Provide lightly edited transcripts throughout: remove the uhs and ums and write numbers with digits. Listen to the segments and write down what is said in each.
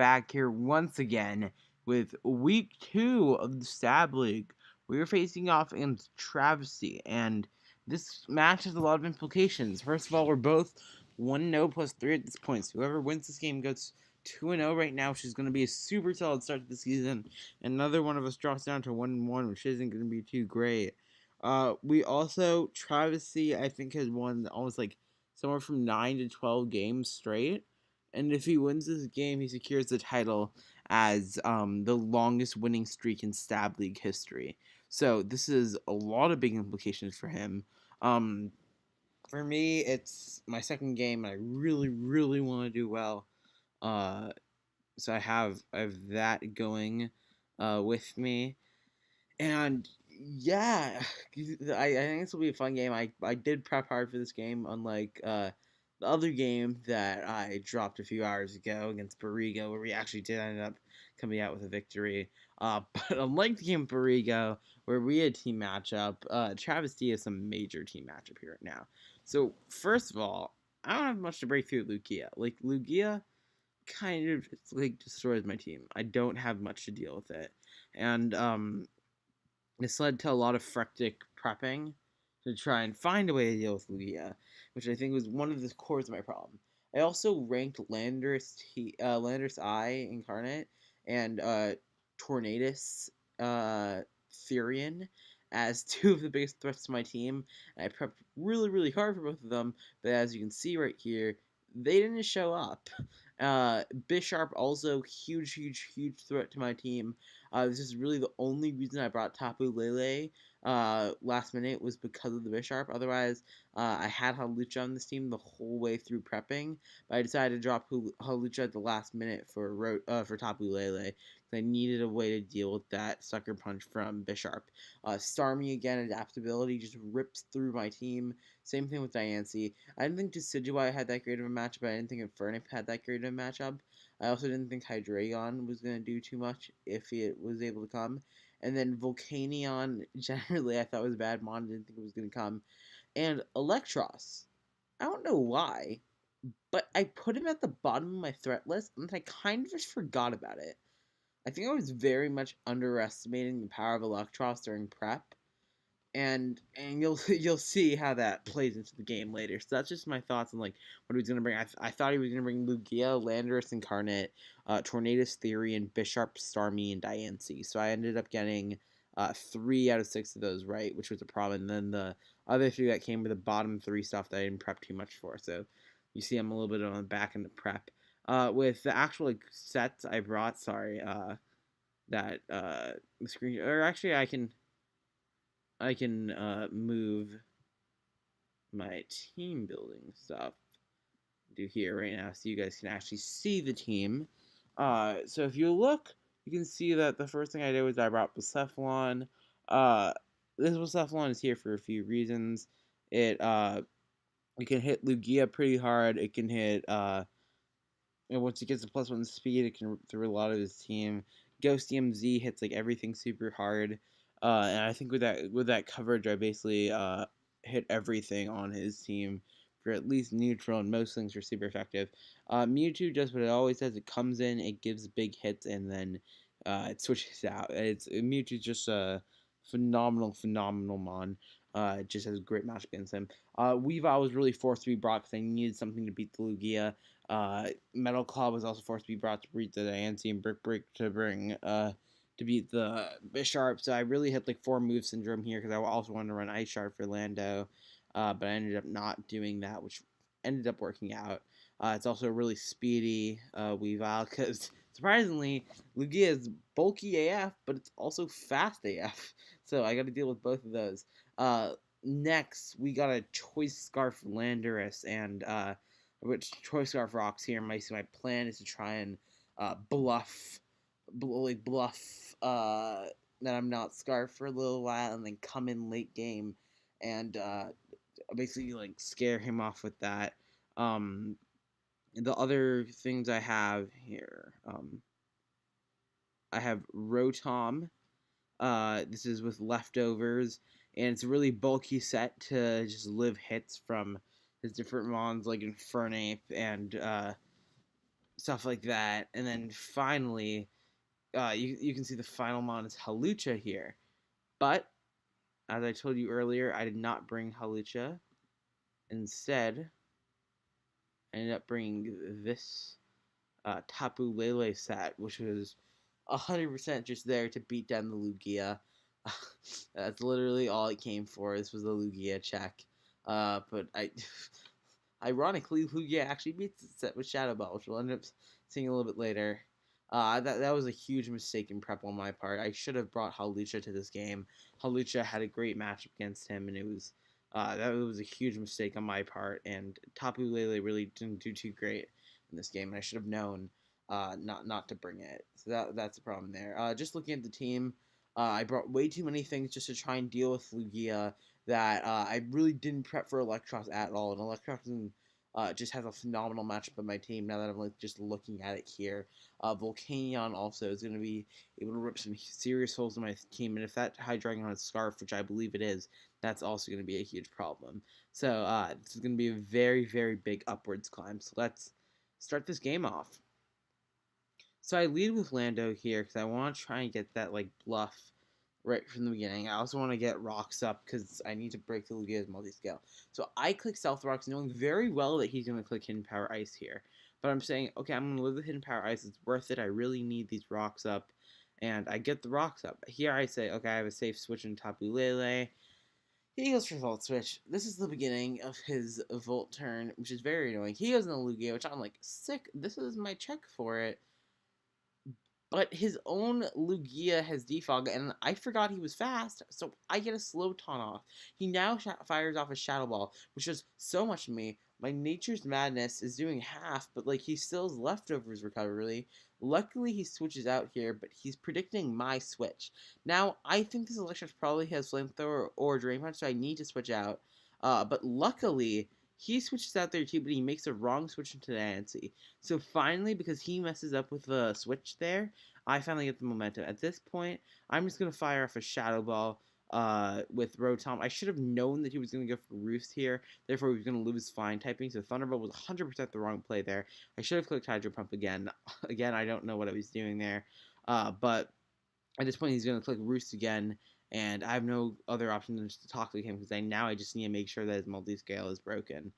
back here once again with week 2 of the Stab League. We are facing off against Travesty, and this match has a lot of implications. First of all, we're both 1-0 plus 3 at this point, so whoever wins this game goes 2-0 right now, which is going to be a super solid start to the season. Another one of us drops down to 1-1, which isn't going to be too great. We also, Travesty, I think, has won almost like somewhere from 9 to 12 games straight. And if he wins this game, he secures the title as the longest winning streak in Stab League history. So this is a lot of big implications for him. For me, it's my second game, and I really, really want to do well. So I have that going with me. And yeah, I think this will be a fun game. I did prep hard for this game, unlike the other game that I dropped a few hours ago against Barrigo, where we actually did end up coming out with a victory. But unlike the game with Barrigo, where we had team matchup, Travesty has some major team matchup here right now. So first of all, I don't have much to break through Lugia. Like Lugia kind of like destroys my team. I don't have much to deal with it. And this led to a lot of fractic prepping to try and find a way to deal with Lugia, which I think was one of the cores of my problem. I also ranked Landorus I Incarnate and Tornadus Therian as two of the biggest threats to my team. And I prepped really, really hard for both of them, but as you can see right here, they didn't show up. Bisharp also huge threat to my team. This is really the only reason I brought Tapu Lele last minute was because of the Bisharp. Otherwise, I had Hawlucha on this team the whole way through prepping, but I decided to drop Hawlucha at the last minute for Tapu Lele. I needed a way to deal with that sucker punch from Bisharp. Starmie again, adaptability just rips through my team. Same thing with Diancie. I didn't think Decidueye had that great of a matchup. I didn't think Infernape had that great of a matchup. I also didn't think Hydreigon was going to do too much if it was able to come. And then Volcanion, generally, I thought was a bad mon. Didn't think it was going to come. And Electros. I don't know why, but I put him at the bottom of my threat list, and I kind of just forgot about it. I think I was very much underestimating the power of Electros during prep. And you'll see how that plays into the game later. So that's just my thoughts on like what he was gonna bring. I thought he was gonna bring Lugia, Landorus Incarnate, Tornadus Theory, and Bisharp, Starmie, and Diancie. So I ended up getting 3 out of 6 of those right, which was a problem. And then the other 3 that came were the bottom 3 stuff that I didn't prep too much for. So you see I'm a little bit on the back end of prep. With the actual like sets I brought, sorry, that the screen, or actually I can move my team building stuff do here right now so you guys can actually see the team. So if you look, you can see that the first thing I did was I brought Bucephalon. This Bucephalon is here for a few reasons. It can hit Lugia pretty hard. It can hit and once it gets a +1 speed, it can rip through a lot of his team. Ghost DMZ hits like everything super hard. And I think with that coverage, I basically hit everything on his team for at least neutral, and most things are super effective. Mewtwo does what it always does. It comes in, it gives big hits, and then it switches out. Mewtwo's just a phenomenal mon. It just has a great match against him. Weavile was really forced to be brought because I needed something to beat the Lugia. Metal Claw was also forced to be brought to beat the Diancie, and Brick Break to bring to beat the Bisharp. So I really had like 4 move syndrome here because I also wanted to run Ice Shard for Lando, but I ended up not doing that, which ended up working out. It's also really speedy Weavile because surprisingly Lugia is bulky AF, but it's also fast AF. So I got to deal with both of those. Next we got a Choice Scarf Landorus and which Choice Scarf rocks here. My plan is to try and bluff that I'm not Scarf for a little while and then come in late game and basically like scare him off with that. The other things I have here, I have Rotom. This is with leftovers, and it's a really bulky set to just live hits from his different mons like Infernape and stuff like that. And then finally, you can see the final mon is Halucha here. But, as I told you earlier, I did not bring Halucha. Instead, I ended up bringing this Tapu Lele set, which was 100% just there to beat down the Lugia. That's literally all it came for. This was the Lugia check. But ironically, Lugia actually beats the set with Shadow Ball, which we'll end up seeing a little bit later. That was a huge mistake in prep on my part. I should have brought Halucha to this game. Halucha had a great matchup against him, and it was that was a huge mistake on my part. And Tapu Lele really didn't do too great in this game, and I should have known not to bring it. So that's the problem there. Just looking at the team, I brought way too many things just to try and deal with Lugia that I really didn't prep for Electros at all, and Electros just has a phenomenal matchup with my team now that I'm like just looking at it here. Volcanion also is going to be able to rip some serious holes in my team, and if that Hydreigon has Scarf, which I believe it is, that's also going to be a huge problem. So this is going to be a very, very big upwards climb. So let's start this game off. So I lead with Lando here because I want to try and get that like bluff right from the beginning. I also want to get rocks up because I need to break the Lugia's multi-scale. So I click Stealth Rocks knowing very well that he's going to click Hidden Power Ice here. But I'm saying, okay, I'm going to live with Hidden Power Ice. It's worth it. I really need these rocks up. And I get the rocks up. Here I say, okay, I have a safe switch in Tapu Lele. He goes for Volt Switch. This is the beginning of his Volt turn, which is very annoying. He goes in the Lugia, which I'm like, sick. This is my check for it. But his own Lugia has defog, and I forgot he was fast, so I get a slow taunt off. He now fires off a Shadow Ball, which does so much to me. My Nature's Madness is doing half, but like he still has leftovers recovery. Luckily, he switches out here, but he's predicting my switch. Now, I think this Electros probably has Flamethrower or Drain Punch, so I need to switch out. But luckily, he switches out there too, but he makes a wrong switch into Nancy. So finally, because he messes up with the switch there, I finally get the momentum. At this point, I'm just going to fire off a Shadow Ball with Rotom. I should have known that he was going to go for Roost here. Therefore, he was going to lose Flying typing. So Thunderbolt was 100% the wrong play there. I should have clicked Hydro Pump again. Again, I don't know what I was doing there. But at this point, he's going to click Roost again. And I have no other option than just to talk to him because I just need to make sure that his multi-scale is broken.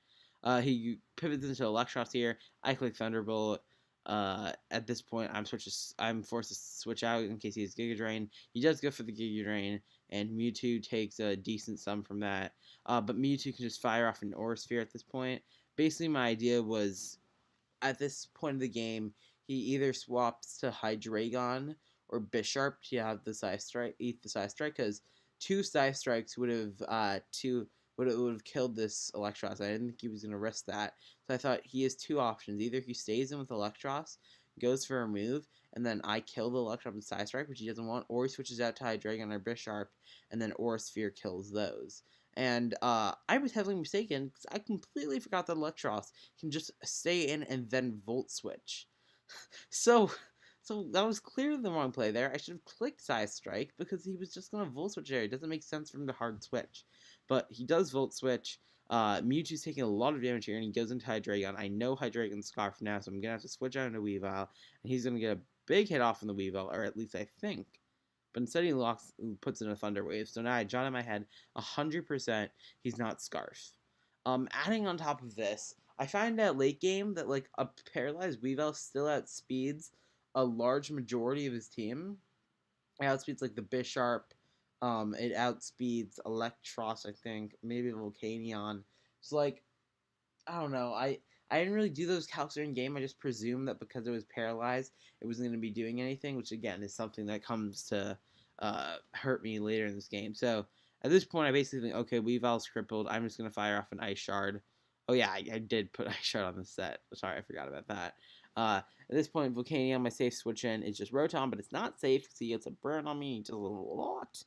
He pivots into Electros here. I click Thunderbolt. At this point, I'm forced to switch out in case he has Giga Drain. He does go for the Giga Drain, and Mewtwo takes a decent sum from that. But Mewtwo can just fire off an Aura Sphere at this point. Basically, my idea was, at this point of the game, he either swaps to Hydreigon or Bisharp to have the Scythe Strike, eat the Scythe Strike, because two Scythe Strikes would have killed this Electros. I didn't think he was going to risk that. So I thought he has two options. Either he stays in with Electros, goes for a move, and then I kill the Electros with Scythe Strike, which he doesn't want, or he switches out to Hydreigon or Bisharp, and then Aura Sphere kills those. And I was heavily mistaken because I completely forgot that Electros can just stay in and then Volt Switch. So that was clearly the wrong play there. I should have clicked Scythe Strike because he was just going to Volt Switch there. It doesn't make sense for him to hard switch. But he does Volt Switch. Mewtwo's taking a lot of damage here, and he goes into Hydreigon. I know Hydreigon's Scarf now, so I'm going to have to switch out into Weavile, and he's going to get a big hit off on the Weavile, or at least I think. But instead he puts in a Thunder Wave. So now I jot in my head, 100% he's not Scarf. Adding on top of this, I find out late game that like a paralyzed Weavile still outspeeds a large majority of his team. It outspeeds like the Bisharp. It outspeeds Electros, I think. Maybe Volcanion. So like, I don't know. I didn't really do those calcs in game. I just presumed that because it was paralyzed, it wasn't going to be doing anything, which again is something that comes to hurt me later in this game. So at this point, I basically think, okay, Weavile's crippled. I'm just going to fire off an Ice Shard. Oh yeah, I did put Ice Shard on the set. Sorry, I forgot about that. At this point, Volcanion, my safe switch in is just Rotom, but it's not safe because he gets a burn on me. He does a lot.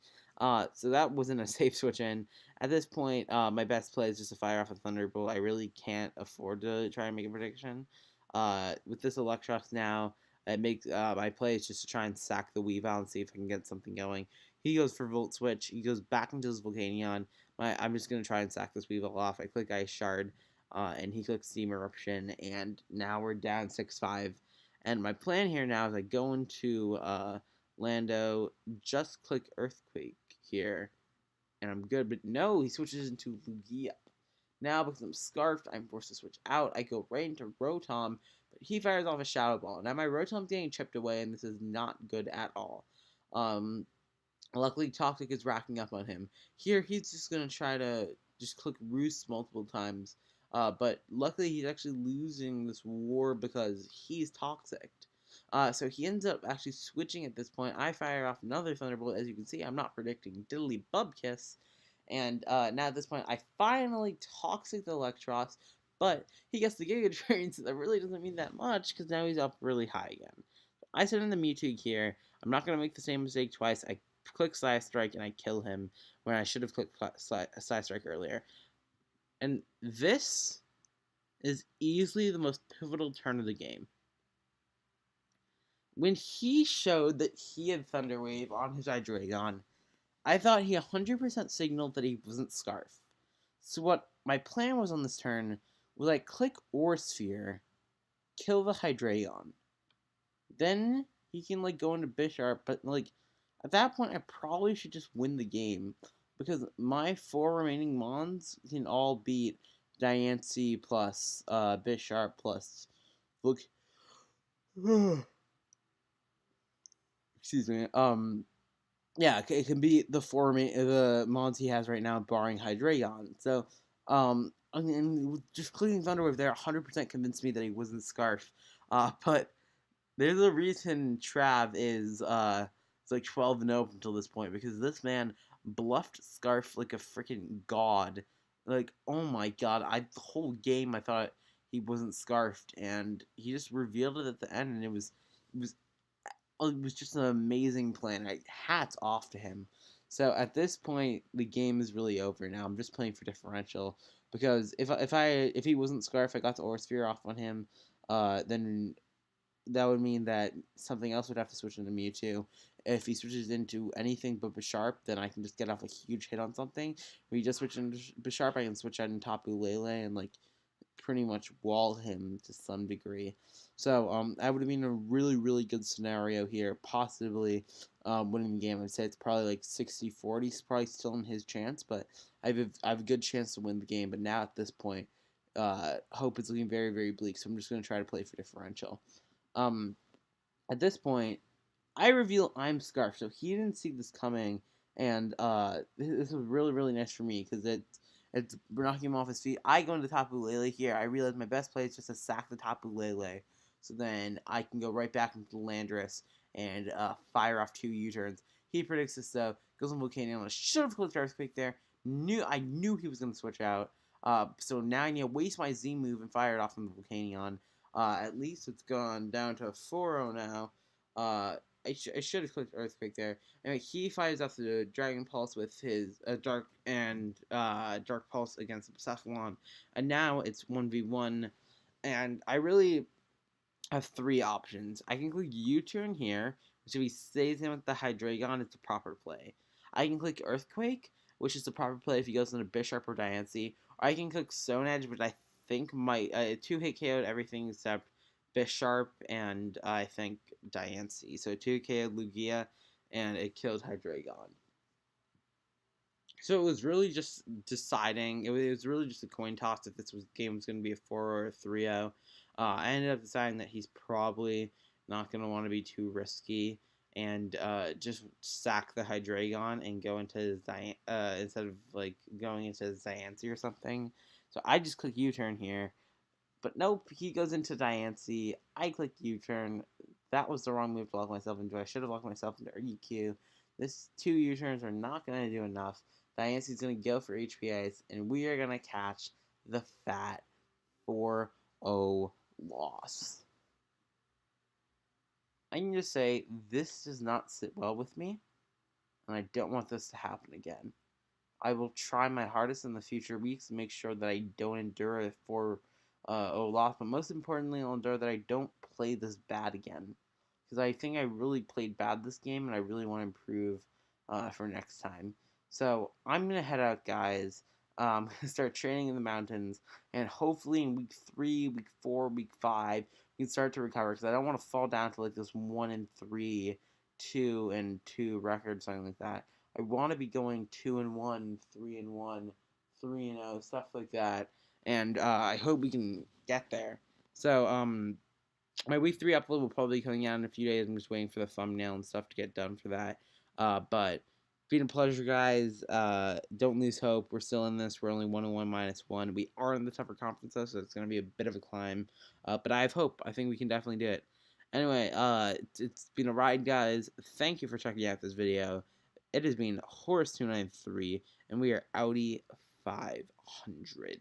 So that wasn't a safe switch in. At this point, my best play is just to fire off a Thunderbolt. I really can't afford to try and make a prediction. With this Electros now, it makes my play is just to try and sack the Weavile and see if I can get something going. He goes for Volt Switch. He goes back into his Volcanion. I'm just going to try and sack this Weavile off. I click Ice Shard, and he clicks Steam Eruption, and now we're down 6-5. And my plan here now is I go into Lando, just click Earthquake here, and I'm good. But no, he switches into Lugia. Now, because I'm scarfed, I'm forced to switch out. I go right into Rotom, but he fires off a Shadow Ball. Now, my Rotom's getting chipped away, and this is not good at all. Luckily, Toxic is racking up on him. Here, he's just going to try to just click Roost multiple times. But luckily, he's actually losing this war because he's Toxic. So he ends up actually switching at this point. I fire off another Thunderbolt. As you can see, I'm not predicting Diddly Bubkiss. And now at this point, I finally Toxic the Electros, but he gets the Giga Drain, so that really doesn't mean that much, because now he's up really high again. I send in the Mewtwo here. I'm not going to make the same mistake twice. I click Side Strike and I kill him when I should have clicked Side Strike earlier. And this is easily the most pivotal turn of the game. When he showed that he had Thunder Wave on his Hydreigon, I thought he 100% signaled that he wasn't Scarf. So what my plan was on this turn was I click Aura Sphere, kill the Hydreigon. Then he can like go into Bisharp, but like at that point I probably should just win the game because my 4 remaining Mons can all beat Diancie plus Bisharp plus look excuse me. Yeah, it can be the Mons he has right now, barring Hydreigon. So, I mean, just clicking Thunderwave there 100% convinced me that he wasn't Scarf. But there's a reason Trav is it's like 12-0 up until this point, because this man bluffed Scarf like a freaking god. Like, oh my god, the whole game I thought he wasn't Scarfed, and he just revealed it at the end, and it was just an amazing plan. Hats off to him. So at this point, the game is really over now. I'm just playing for differential because if he wasn't Scarf, I got the Aura Sphere off on him, then that would mean that something else would have to switch into Mewtwo. If he switches into anything but Bisharp, then I can just get off a huge hit on something. If he just switches into Bisharp, I can switch out in Tapu Lele and like pretty much wall him to some degree. So that would have been a really, really good scenario here, possibly winning the game. I'd say it's probably like 60-40. It's probably still in his chance, but I have a good chance to win the game. But now at this point, hope is looking very, very bleak. So I'm just going to try to play for differential. At this point, I reveal I'm Scarf, so he didn't see this coming, and this was really, really nice for me because it's knocking him off his feet. I go into Tapu Lele here. I realize my best play is just to sack the Tapu Lele, so then I can go right back into the Landorus and fire off 2 U-turns. He predicts this though, goes on Volcanion. I should have clicked Earthquake there. I knew he was going to switch out. So now I need to waste my Z move and fire it off on the Volcanion. At least it's gone down to a 4-0 now. I should have clicked Earthquake there. Anyway, he fires off the Dragon Pulse with his Dark Pulse against Cephalon. And now it's 1v1. And I really have 3 options. I can click U-turn here, which if he stays in with the Hydreigon, it's a proper play. I can click Earthquake, which is the proper play if he goes into Bisharp or Diancie. Or I can click Stone Edge, which I think might 2-hit KO'd everything except Bisharp and I think Diancie. So 2K Lugia and it killed Hydreigon. So it was really just deciding. It was really just a coin toss if this game was going to be a 4 or a 3-0. I ended up deciding that he's probably not going to want to be too risky and just sack the Hydreigon and go into instead of like going into Diancie or something. So I just click U-turn here. But nope, he goes into Diancie. I click U-turn. That was the wrong move to lock myself into. I should have locked myself into EQ. This 2 U-turns are not going to do enough. Diancie's going to go for HPAs, and we are going to catch the fat 4-0 loss. I can just say, this does not sit well with me, and I don't want this to happen again. I will try my hardest in the future weeks to make sure that I don't endure a 4-0 loss, but most importantly, I'll endure that I don't play this bad again. Because I think I really played bad this game, and I really want to improve for next time. So I'm going to head out, guys. Start training in the mountains, and hopefully in week 3, week 4, week 5, we can start to recover, because I don't want to fall down to like this 1-3, 2-2 record, something like that. I want to be going 2-1, 3-1, 3-0, stuff like that, and I hope we can get there. So my week 3 upload will probably be coming out in a few days. I'm just waiting for the thumbnail and stuff to get done for that. But it's been a pleasure, guys. Don't lose hope. We're still in this. We're only 1-1 -1. We are in the tougher conference, though, so it's going to be a bit of a climb. But I have hope. I think we can definitely do it. Anyway, it's been a ride, guys. Thank you for checking out this video. It has been Horse293, and we are Audi 500.